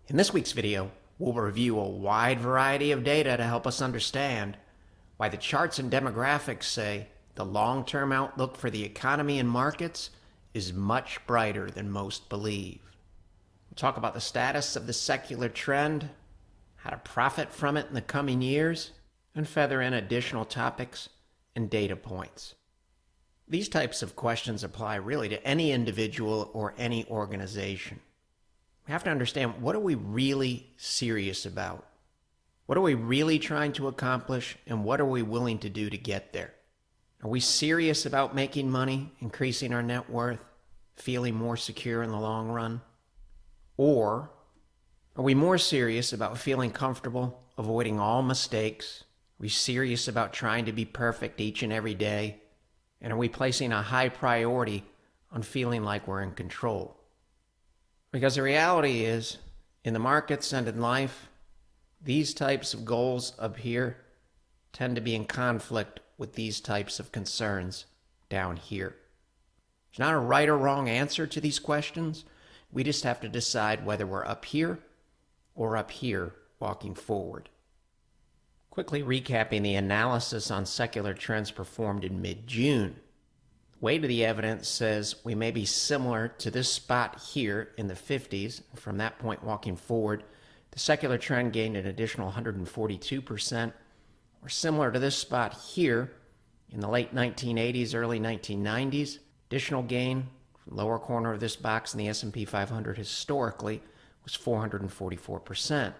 In this week's video, we'll review a wide variety of data to help us understand why the charts and demographics say the long-term outlook for the economy and markets is much brighter than most believe. We'll talk about the status of the secular trend, how to profit from it in the coming years, and feather in additional topics and data points. These types of questions apply really to any individual or any organization. We have to understand, what are we really serious about? What are we really trying to accomplish, and what are we willing to do to get there? Are we serious about making money, increasing our net worth, feeling more secure in the long run? Or are we more serious about feeling comfortable, avoiding all mistakes? Are we serious about trying to be perfect each and every day? And are we placing a high priority on feeling like we're in control? Because the reality is, in the markets and in life, these types of goals up here tend to be in conflict with these types of concerns down here. There's not a right or wrong answer to these questions. We just have to decide whether we're up here or up here walking forward. Quickly recapping the analysis on secular trends performed in mid-June. Weight of the evidence says we may be similar to this spot here in the 50s. From that point walking forward, the secular trend gained an additional 142%. We're similar to this spot here in the late 1980s, early 1990s. Additional gain from the lower corner of this box in the S&P 500 historically was 444%.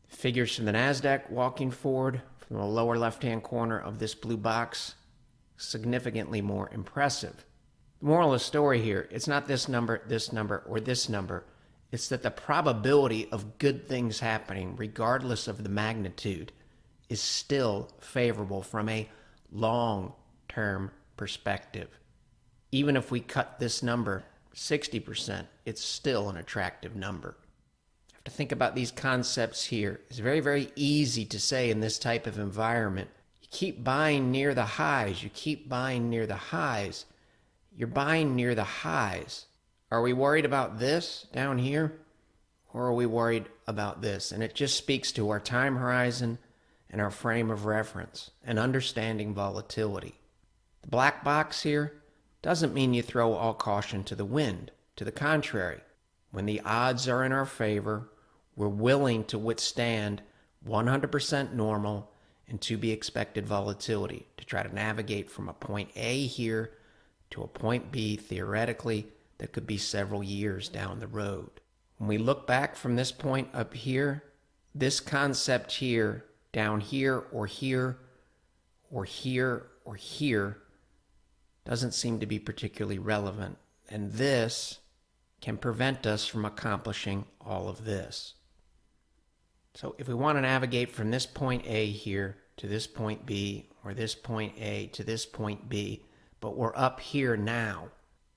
Figures from the NASDAQ walking forward from the lower left-hand corner of this blue box, significantly more impressive. The moral of the story here, it's not this number, or this number. It's that the probability of good things happening, regardless of the magnitude, is still favorable from a long-term perspective. Even if we cut this number 60%, it's still an attractive number. You have to think about these concepts here. It's very, very easy to say in this type of environment, keep buying near the highs. You keep buying near the highs. You're buying near the highs. Are we worried about this down here? Or are we worried about this? And it just speaks to our time horizon and our frame of reference and understanding volatility. The black box here doesn't mean you throw all caution to the wind. To the contrary, when the odds are in our favor, we're willing to withstand 100% normal and to be expected volatility to try to navigate from a point A here to a point B, theoretically, that could be several years down the road. When we look back from this point up here, this concept here, down here or here or here or here, doesn't seem to be particularly relevant. And this can prevent us from accomplishing all of this. So if we want to navigate from this point A here to this point B, or this point A to this point B, but we're up here now,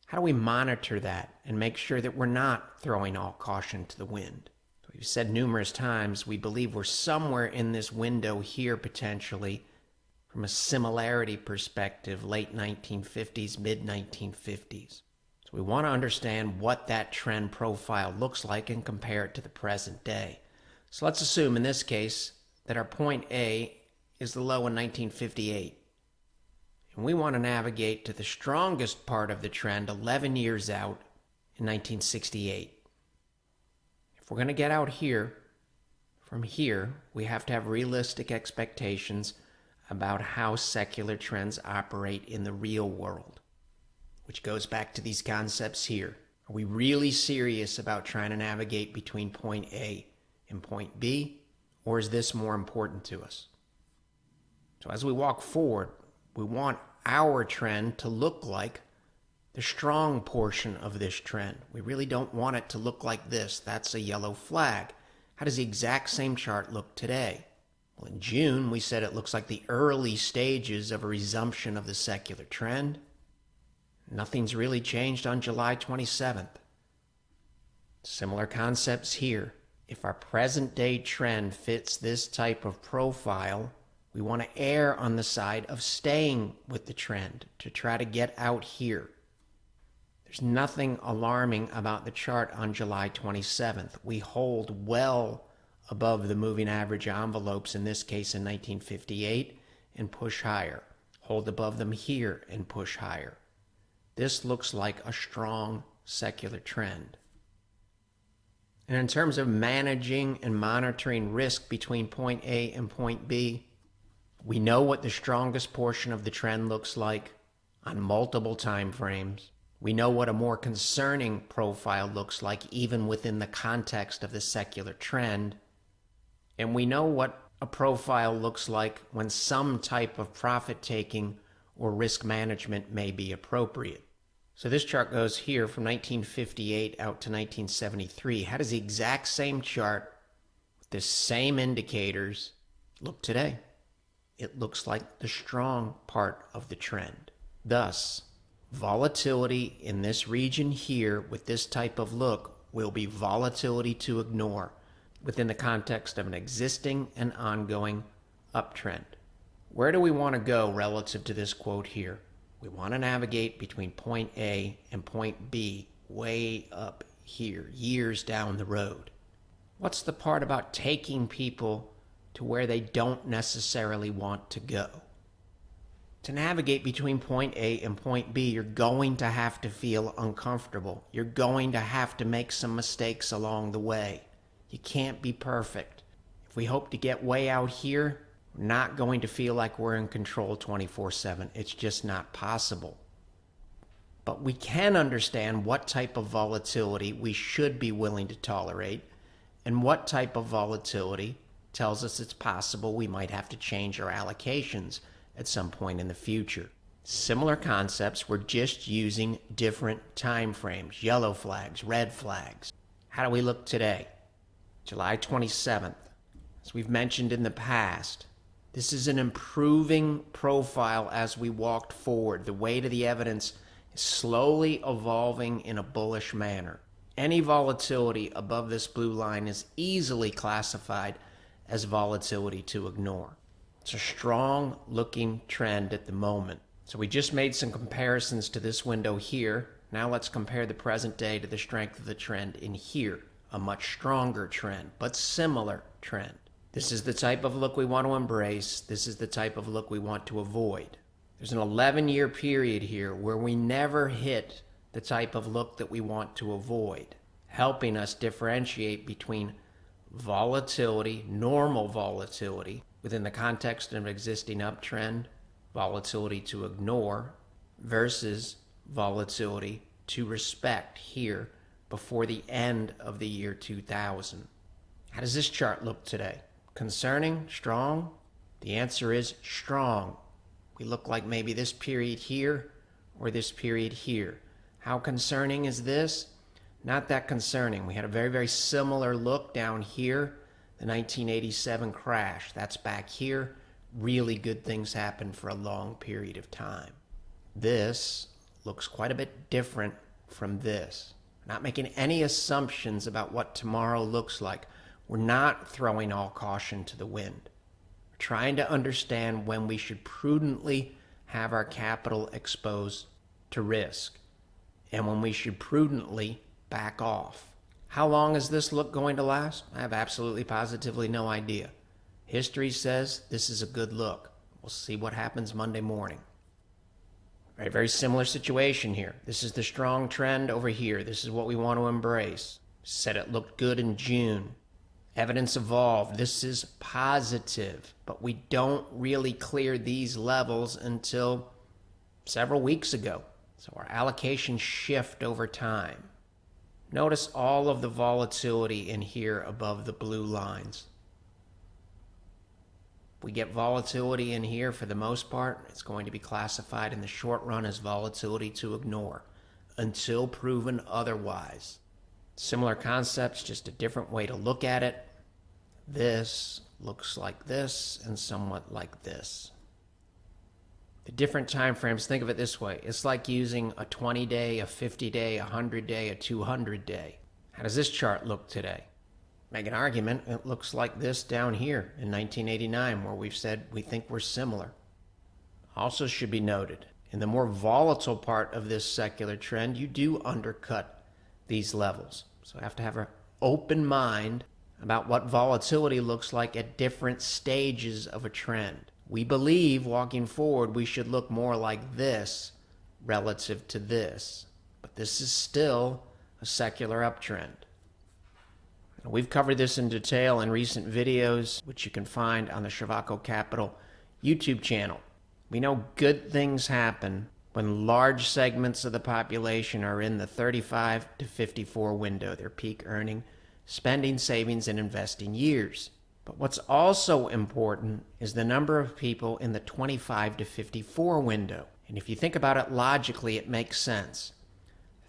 how do we monitor that and make sure that we're not throwing all caution to the wind? So we've said numerous times, we believe we're somewhere in this window here potentially from a similarity perspective, late 1950s, mid 1950s. So we want to understand what that trend profile looks like and compare it to the present day. So let's assume in this case that our point A is the low in 1958. And we want to navigate to the strongest part of the trend 11 years out in 1968. If we're going to get out here, from here, we have to have realistic expectations about how secular trends operate in the real world, which goes back to these concepts here. Are we really serious about trying to navigate between point A and point B, or is this more important to us? So as we walk forward, we want our trend to look like the strong portion of this trend. We really don't want it to look like this. That's a yellow flag. How does the exact same chart look today? Well, in June, we said it looks like the early stages of a resumption of the secular trend. Nothing's really changed on July 27th. Similar concepts here. If our present day trend fits this type of profile, we want to err on the side of staying with the trend to try to get out here. There's nothing alarming about the chart on July 27th. We hold well above the moving average envelopes, in this case in 1958, and push higher. Hold above them here and push higher. This looks like a strong secular trend. And in terms of managing and monitoring risk between point A and point B, we know what the strongest portion of the trend looks like on multiple time frames. We know what a more concerning profile looks like even within the context of the secular trend. And we know what a profile looks like when some type of profit taking or risk management may be appropriate. So this chart goes here from 1958 out to 1973. How does the exact same chart with the same indicators look today? It looks like the strong part of the trend. Thus, volatility in this region here with this type of look will be volatility to ignore within the context of an existing and ongoing uptrend. Where do we want to go relative to this quote here? We want to navigate between point A and point B, way up here, years down the road. What's the part about taking people to where they don't necessarily want to go? To navigate between point A and point B, you're going to have to feel uncomfortable. You're going to have to make some mistakes along the way. You can't be perfect. If we hope to get way out here, we're not going to feel like we're in control 24/7. It's just not possible. But we can understand what type of volatility we should be willing to tolerate and what type of volatility tells us it's possible we might have to change our allocations at some point in the future. Similar concepts, we're just using different time frames, yellow flags, red flags. How do we look today? July 27th. As we've mentioned in the past, this is an improving profile as we walked forward. The weight of the evidence is slowly evolving in a bullish manner. Any volatility above this blue line is easily classified as volatility to ignore. It's a strong looking trend at the moment. So we just made some comparisons to this window here. Now let's compare the present day to the strength of the trend in here. A much stronger trend, but similar trend. This is the type of look we want to embrace. This is the type of look we want to avoid. There's an 11-year period here where we never hit the type of look that we want to avoid, helping us differentiate between volatility, normal volatility, within the context of an existing uptrend, volatility to ignore, versus volatility to respect here before the end of the year 2000. How does this chart look today? Concerning? Strong? The answer is strong. We look like maybe this period here or this period here. How concerning is this? Not that concerning. We had a very, very similar look down here, the 1987 crash. That's back here. Really good things happened for a long period of time. This looks quite a bit different from this. We're not making any assumptions about what tomorrow looks like. We're not throwing all caution to the wind. We're trying to understand when we should prudently have our capital exposed to risk and when we should prudently back off. How long is this look going to last? I have absolutely positively no idea. History says this is a good look. We'll see what happens Monday morning. Very, very similar situation here. This is the strong trend over here. This is what we want to embrace. Said it looked good in June. Evidence evolved. This is positive, but we don't really clear these levels until several weeks ago. So our allocations shift over time. Notice all of the volatility in here above the blue lines. If we get volatility in here, for the most part, it's going to be classified in the short run as volatility to ignore until proven otherwise. Similar concepts, just a different way to look at it. This looks like this and somewhat like this. The different time frames, think of it this way. It's like using a 20-day, a 50-day, a 100-day, a 200-day. How does this chart look today? Make an argument, it looks like this down here in 1989, where we've said we think we're similar. Also should be noted, In the more volatile part of this secular trend, you do undercut these levels. So you have to have an open mind about what volatility looks like at different stages of a trend. We believe walking forward we should look more like this relative to this, but this is still a secular uptrend. We've covered this in detail in recent videos, which you can find on the Shrivako Capital YouTube channel. We know good things happen when large segments of the population are in the 35 to 54 window, their peak earning, spending, savings, and investing years. But what's also important is the number of people in the 25 to 54 window. And if you think about it logically, it makes sense.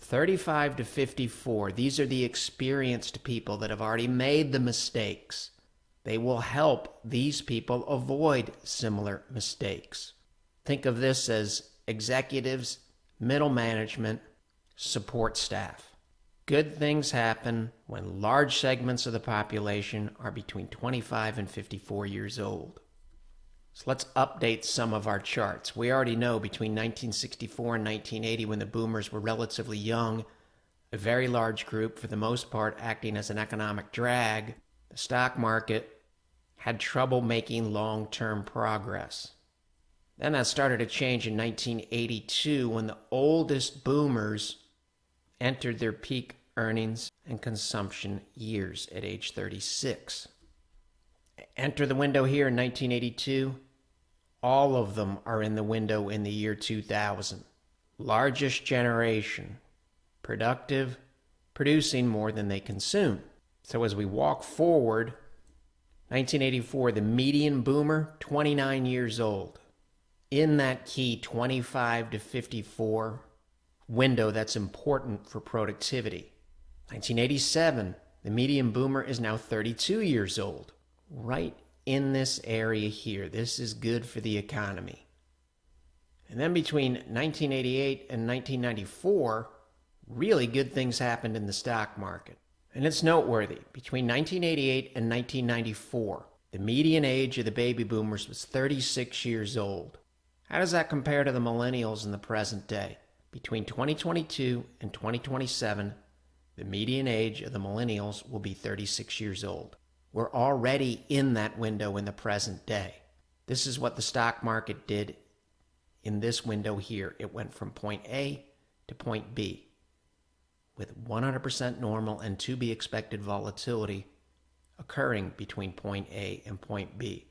35 to 54, these are the experienced people that have already made the mistakes. They will help these people avoid similar mistakes. Think of this as executives, middle management, support staff. Good things happen when large segments of the population are between 25 and 54 years old. So let's update some of our charts. We already know between 1964 and 1980, when the boomers were relatively young, a very large group, for the most part, acting as an economic drag, the stock market had trouble making long-term progress. Then that started to change in 1982 when the oldest boomers entered their peak earnings and consumption years at age 36. Enter the window here in 1982. All of them are in the window in the year 2000. Largest generation, productive, producing more than they consume. So as we walk forward, 1984, the median boomer, 29 years old. In that key 25 to 54 window that's important for productivity. 1987, the median boomer is now 32 years old. Right in this area here. This is good for the economy. And then between 1988 and 1994, really good things happened in the stock market. And it's noteworthy. Between 1988 and 1994, the median age of the baby boomers was 36 years old. How does that compare to the millennials in the present day? Between 2022 and 2027, the median age of the millennials will be 36 years old. We're already in that window in the present day. This is what the stock market did in this window here. It went from point A to point B with 100% normal and to be expected volatility occurring between point A and point B,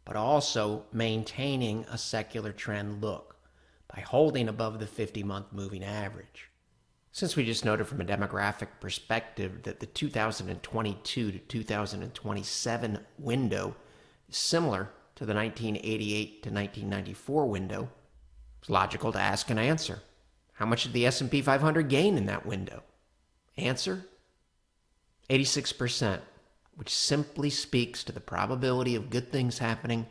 but also maintaining a secular trend look by holding above the 50-month moving average. Since we just noted from a demographic perspective that the 2022 to 2027 window is similar to the 1988 to 1994 window, it's logical to ask and answer. How much did the S&P 500 gain in that window? Answer, 86%, which simply speaks to the probability of good things happening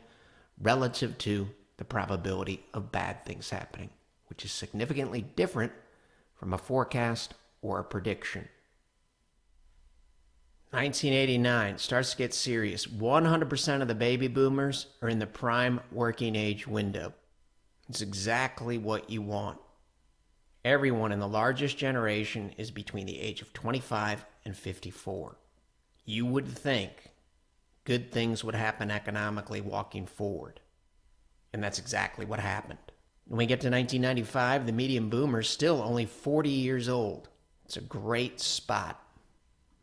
relative to the probability of bad things happening, which is significantly different from a forecast or a prediction. 1989 starts to get serious. 100% of the baby boomers are in the prime working age window. It's exactly what you want. Everyone in the largest generation is between the age of 25 and 54. You would think good things would happen economically walking forward. And that's exactly what happened. When we get to 1995, the median boomer is still only 40 years old. It's a great spot.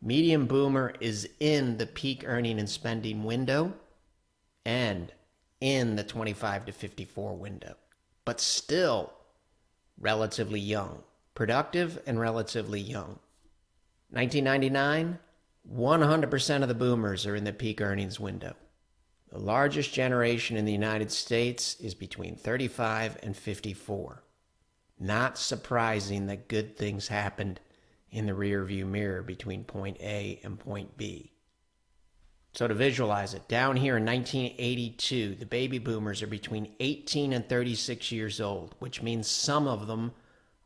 Median boomer is in the peak earning and spending window and in the 25 to 54 window, but still relatively young, productive and relatively young. 1999, 100% of the boomers are in the peak earnings window. The largest generation in the United States is between 35 and 54. Not surprising that good things happened in the rearview mirror between point A and point B. So to visualize it, down here in 1982, the baby boomers are between 18 and 36 years old, which means some of them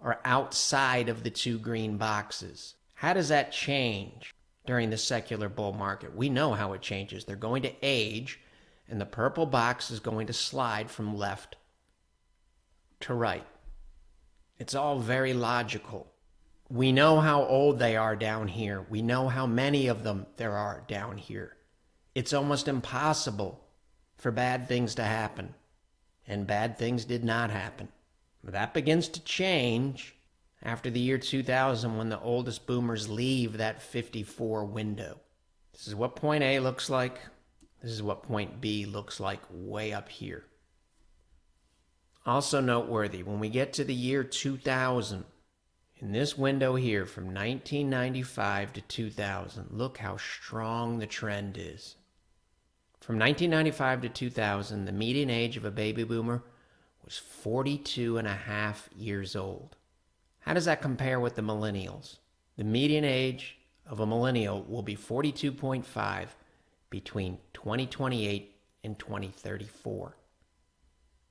are outside of the two green boxes. How does that change during the secular bull market? We know how it changes. They're going to age, and the purple box is going to slide from left to right. It's all very logical. We know how old they are down here. We know how many of them there are down here. It's almost impossible for bad things to happen. And bad things did not happen. That begins to change after the year 2000 when the oldest boomers leave that 54 window. This is what point A looks like. This is what point B looks like way up here. Also noteworthy, when we get to the year 2000, in this window here from 1995 to 2000, look how strong the trend is. From 1995 to 2000, the median age of a baby boomer was 42 and a half years old. How does that compare with the millennials? The median age of a millennial will be 42.5 between 2028 and 2034.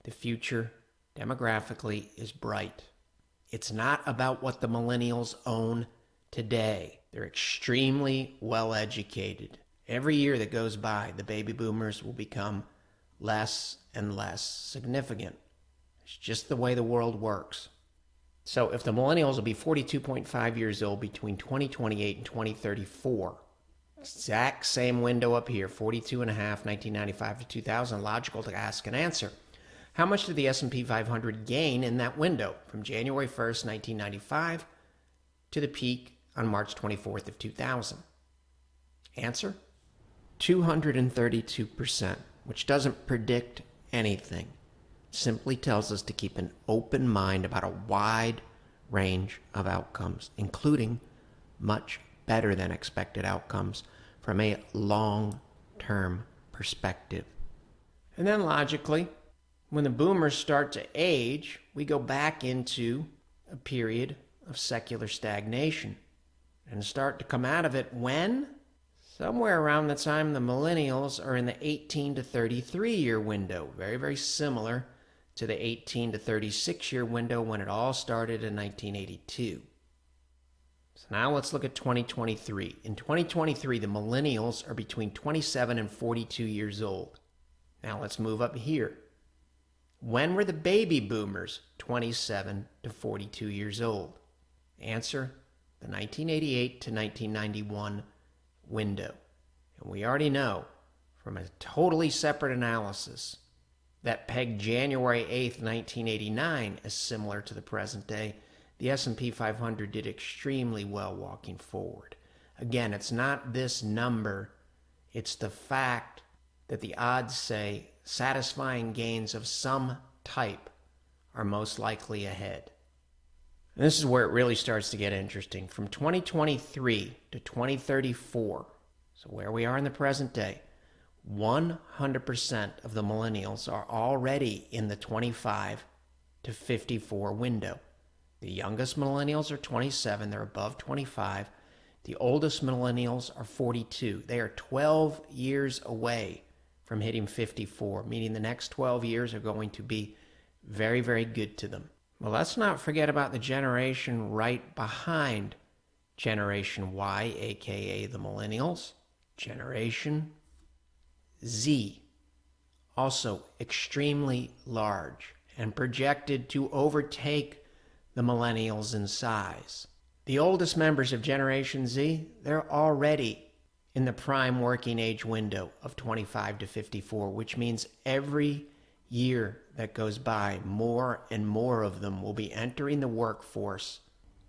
The future, demographically, is bright. It's not about what the millennials own today. They're extremely well educated. Every year that goes by, the baby boomers will become less and less significant. It's just the way the world works. So if the millennials will be 42.5 years old between 2028 and 2034, exact same window up here, 42 and a half, 1995 to 2000, logical to ask and answer. How much did the S&P 500 gain in that window from January 1st, 1995 to the peak on March 24th of 2000? Answer? 232%, which doesn't predict anything. Simply tells us to keep an open mind about a wide range of outcomes, including much better than expected outcomes from a long-term perspective. And then logically, when the boomers start to age, we go back into a period of secular stagnation and start to come out of it when? Somewhere around the time the millennials are in the 18 to 33 year window, very, very similar to the 18 to 36 year window when it all started in 1982. So now let's look at 2023. In 2023, the millennials are between 27 and 42 years old. Now let's move up here. When were the baby boomers 27 to 42 years old? Answer, the 1988 to 1991 window. And we already know from a totally separate analysis that pegged January 8th, 1989 as similar to the present day. The S&P 500 did extremely well walking forward. Again, it's not this number, it's the fact that the odds say satisfying gains of some type are most likely ahead. And this is where it really starts to get interesting. From 2023 to 2034, so where we are in the present day, 100% of the millennials are already in the 25 to 54 window. The youngest millennials are 27, they're above 25. The oldest millennials are 42. They are 12 years away from hitting 54, meaning the next 12 years are going to be very, very good to them. Well, let's not forget about the generation right behind Generation Y, aka the millennials, Generation Z, also extremely large and projected to overtake the millennials in size. The oldest members of Generation Z, they're already in the prime working age window of 25 to 54, which means every year that goes by, more and more of them will be entering the workforce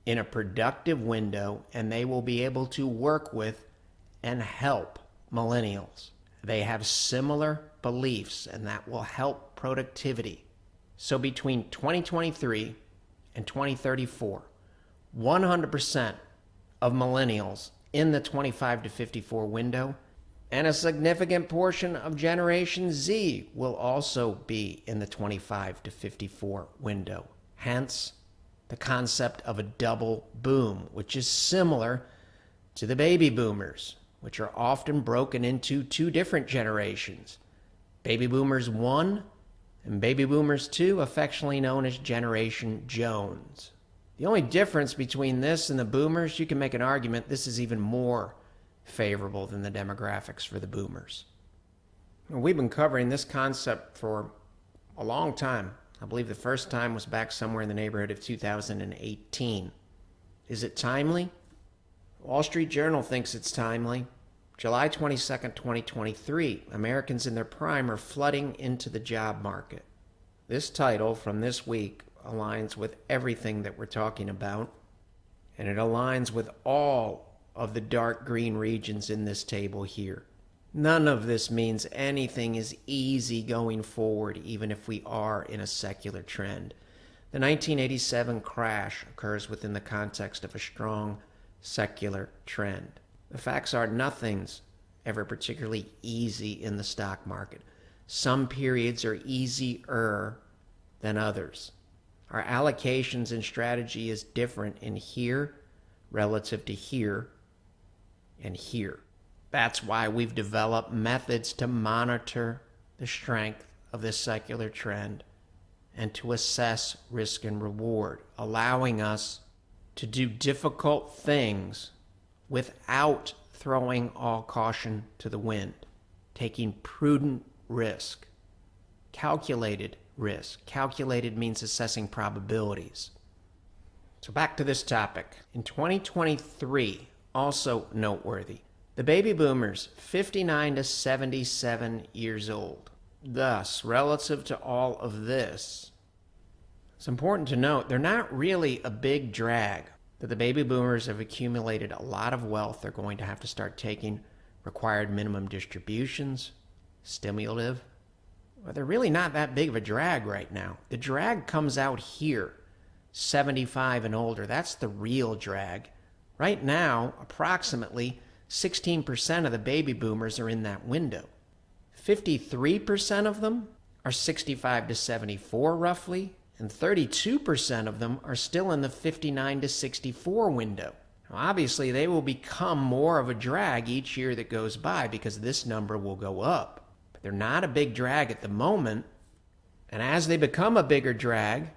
in a productive window, and they will be able to work with and help millennials. They have similar beliefs, and that will help productivity. So between 2023 and 2034, 100% of millennials in the 25 to 54 window, and a significant portion of Generation Z will also be in the 25 to 54 window. Hence, the concept of a double boom, which is similar to the baby boomers, which are often broken into two different generations. Baby boomers 1 and baby boomers 2, affectionately known as Generation Jones. The only difference between this and the boomers, you can make an argument this is even more favorable than the demographics for the boomers. We've been covering this concept for a long time. I believe the first time was back somewhere in the neighborhood of 2018. Is it timely? Wall Street Journal thinks it's timely. July 22nd, 2023, Americans in their prime are flooding into the job market. This title from this week aligns with everything that we're talking about, and it aligns with all of the dark green regions in this table here. None of this means anything is easy going forward, even if we are in a secular trend. The 1987 crash occurs within the context of a strong secular trend. The facts are nothing's ever particularly easy in the stock market. Some periods are easier than others. Our allocations and strategy is different in here relative to here and here. That's why we've developed methods to monitor the strength of this secular trend and to assess risk and reward, allowing us to do difficult things without throwing all caution to the wind, taking prudent risk, calculated risk. Calculated means assessing probabilities. So back to this topic. In 2023, also noteworthy, the baby boomers, 59 to 77 years old. Thus, relative to all of this, it's important to note they're not really a big drag. That the baby boomers have accumulated a lot of wealth. They're going to have to start taking required minimum distributions, stimulative. But they're really not that big of a drag right now. The drag comes out here, 75 and older. That's the real drag. Right now, approximately 16% of the baby boomers are in that window. 53% of them are 65 to 74 roughly, and 32% of them are still in the 59 to 64 window. Now, obviously, they will become more of a drag each year that goes by because this number will go up. But they're not a big drag at the moment, and as they become a bigger drag,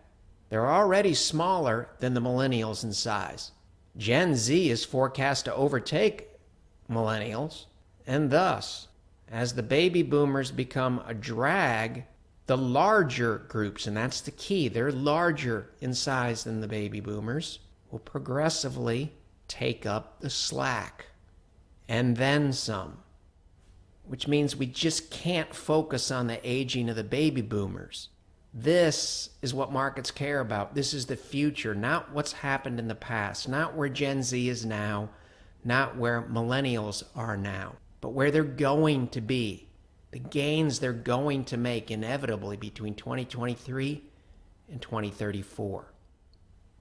they're already smaller than the millennials in size. Gen Z is forecast to overtake millennials, and thus, as the baby boomers become a drag, the larger groups, and that's the key, they're larger in size than the baby boomers, will progressively take up the slack, and then some, which means we just can't focus on the aging of the baby boomers. This is what markets care about. This is the future, not what's happened in the past, not where Gen Z is now, not where millennials are now, but where they're going to be, the gains they're going to make inevitably between 2023 and 2034.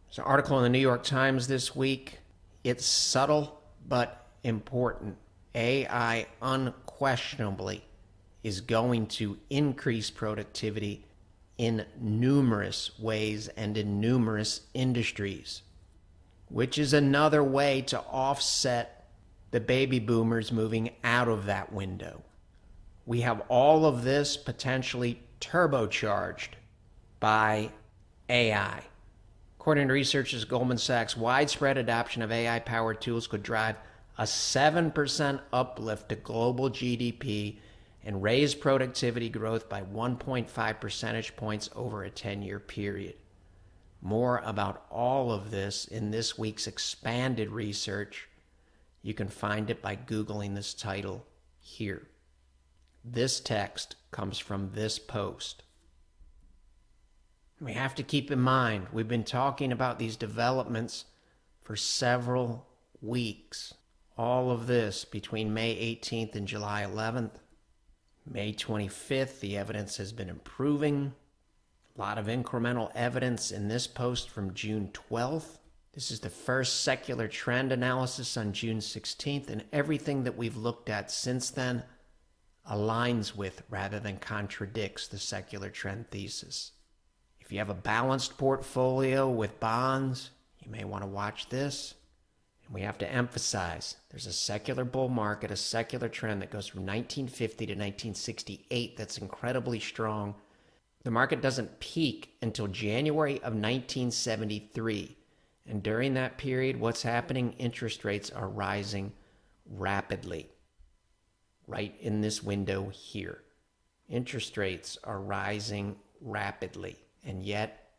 There's an article in the New York Times this week. It's subtle but important. AI unquestionably is going to increase productivity in numerous ways and in numerous industries, which is another way to offset the baby boomers moving out of that window. We have all of this potentially turbocharged by AI. According to researchers at Goldman Sachs, widespread adoption of AI-powered tools could drive a 7% uplift to global GDP and raise productivity growth by 1.5 percentage points over a 10-year period. More about all of this in this week's expanded research. You can find it by Googling this title here. This text comes from this post. We have to keep in mind, we've been talking about these developments for several weeks. All of this between May 18th and July 11th. May 25th, the evidence has been improving. A lot of incremental evidence in this post from June 12th. This is the first secular trend analysis on June 16th, and everything that we've looked at since then aligns with rather than contradicts the secular trend thesis. If you have a balanced portfolio with bonds, you may want to watch this. And we have to emphasize, there's a secular bull market, a secular trend that goes from 1950 to 1968 that's incredibly strong. The market doesn't peak until January of 1973. And during that period, what's happening? Interest rates are rising rapidly. Right in this window here. Interest rates are rising rapidly. And yet,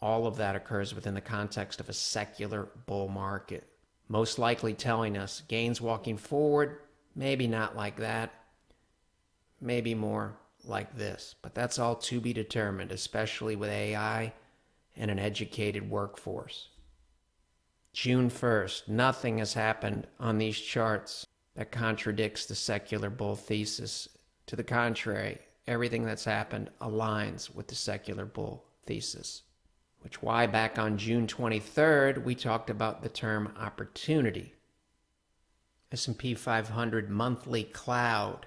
all of that occurs within the context of a secular bull market, most likely telling us gains walking forward, maybe not like that, maybe more like this. But that's all to be determined, especially with AI and an educated workforce. June 1st, nothing has happened on these charts that contradicts the secular bull thesis. To the contrary, everything that's happened aligns with the secular bull thesis. Which why back on June 23rd, we talked about the term opportunity. S&P 500 monthly cloud.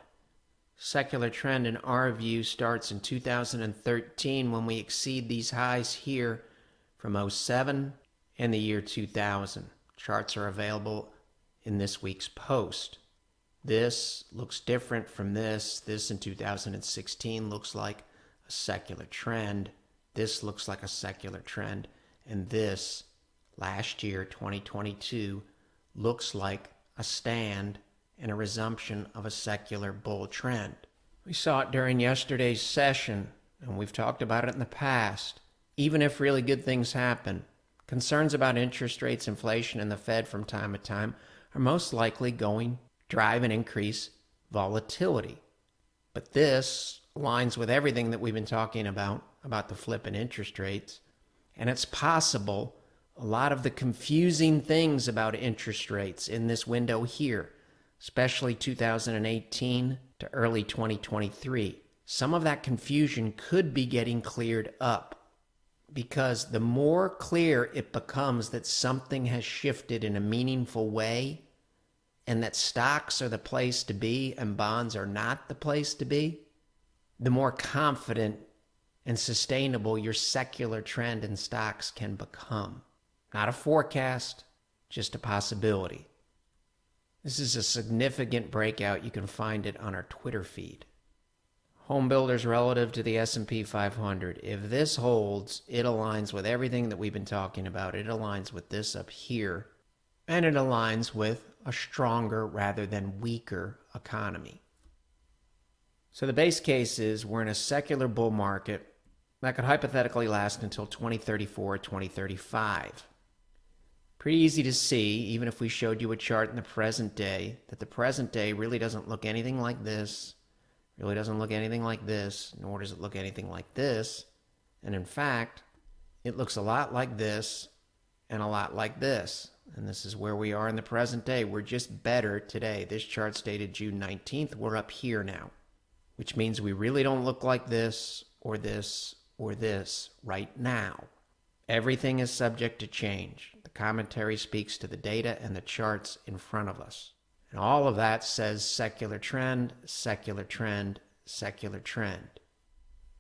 Secular trend in our view starts in 2013 when we exceed these highs here from 07 and the year 2000. Charts are available in this week's post. This looks different from this. This in 2016 looks like a secular trend. This looks like a secular trend. And this, last year, 2022, looks like a stand and a resumption of a secular bull trend. We saw it during yesterday's session, and we've talked about it in the past. Even if really good things happen, concerns about interest rates, inflation, and the Fed from time to time are most likely going to drive and increase volatility. But this aligns with everything that we've been talking about the flip in interest rates. And it's possible a lot of the confusing things about interest rates in this window here, especially 2018 to early 2023, some of that confusion could be getting cleared up, because the more clear it becomes that something has shifted in a meaningful way and that stocks are the place to be and bonds are not the place to be, the more confident and sustainable your secular trend in stocks can become. Not a forecast, just a possibility. This is a significant breakout. You can find it on our Twitter feed. Home builders relative to the S&P 500. If this holds, it aligns with everything that we've been talking about. It aligns with this up here, and it aligns with a stronger rather than weaker economy. So the base case is we're in a secular bull market that could hypothetically last until 2034 or 2035. Pretty easy to see, even if we showed you a chart in the present day, that the present day really doesn't look anything like this, really doesn't look anything like this, nor does it look anything like this. And in fact, it looks a lot like this and a lot like this. And this is where we are in the present day. We're just better today. This chart's dated June 19th. We're up here now, which means we really don't look like this or this or this right now. Everything is subject to change. The commentary speaks to the data and the charts in front of us. And all of that says secular trend, secular trend, secular trend.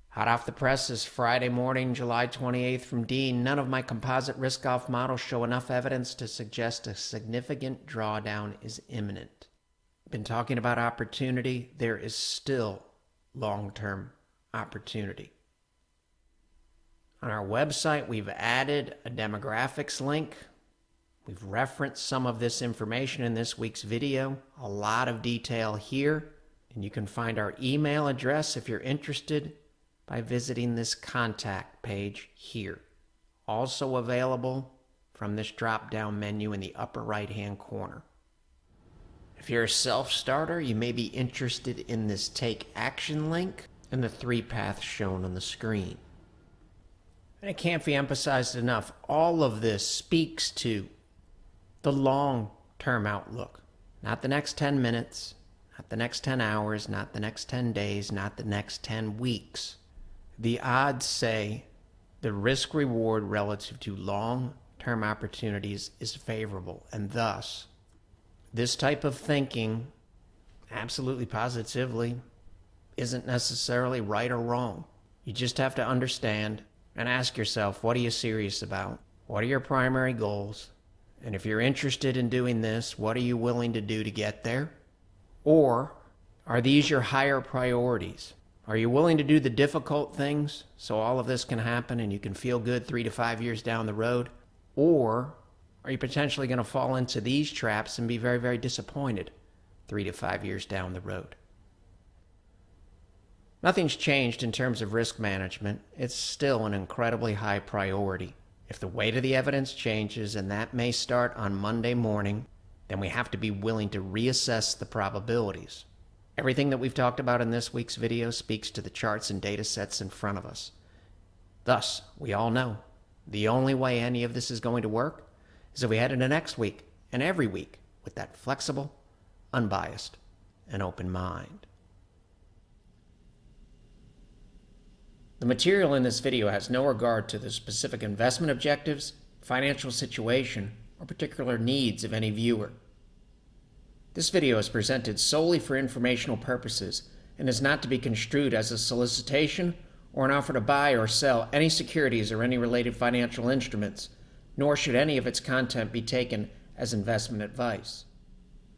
Hot off the presses, Friday morning, July 28th from Dean. None of my composite risk-off models show enough evidence to suggest a significant drawdown is imminent. Been talking about opportunity. There is still long-term opportunity. On our website, we've added a demographics link. We've referenced some of this information in this week's video. A lot of detail here. And you can find our email address if you're interested by visiting this contact page here. Also available from this drop-down menu in the upper right-hand corner. If you're a self-starter, you may be interested in this Take Action link and the 3 paths shown on the screen. And it can't be emphasized enough, all of this speaks to the long-term outlook. Not the next 10 minutes, not the next 10 hours, not the next 10 days, not the next 10 weeks. The odds say the risk-reward relative to long-term opportunities is favorable, and thus, this type of thinking, absolutely positively, isn't necessarily right or wrong. You just have to understand and ask yourself, what are you serious about? What are your primary goals? And if you're interested in doing this, what are you willing to do to get there? Or are these your higher priorities? Are you willing to do the difficult things so all of this can happen and you can feel good 3 to 5 years down the road? Or are you potentially going to fall into these traps and be very, very disappointed 3 to 5 years down the road? Nothing's changed in terms of risk management. It's still an incredibly high priority. If the weight of the evidence changes, and that may start on Monday morning, then we have to be willing to reassess the probabilities. Everything that we've talked about in this week's video speaks to the charts and data sets in front of us. Thus, we all know the only way any of this is going to work is if we head into next week and every week with that flexible, unbiased, and open mind. The material in this video has no regard to the specific investment objectives, financial situation, or particular needs of any viewer. This video is presented solely for informational purposes and is not to be construed as a solicitation or an offer to buy or sell any securities or any related financial instruments, nor should any of its content be taken as investment advice.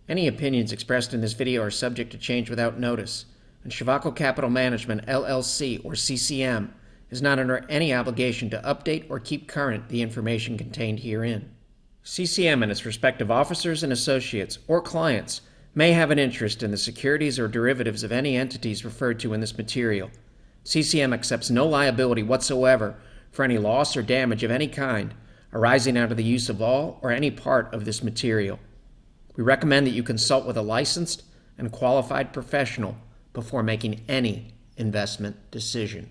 Any opinions expressed in this video are subject to change without notice, and Shivako Capital Management, LLC, or CCM, is not under any obligation to update or keep current the information contained herein. CCM and its respective officers and associates or clients may have an interest in the securities or derivatives of any entities referred to in this material. CCM accepts no liability whatsoever for any loss or damage of any kind arising out of the use of all or any part of this material. We recommend that you consult with a licensed and qualified professional before making any investment decision.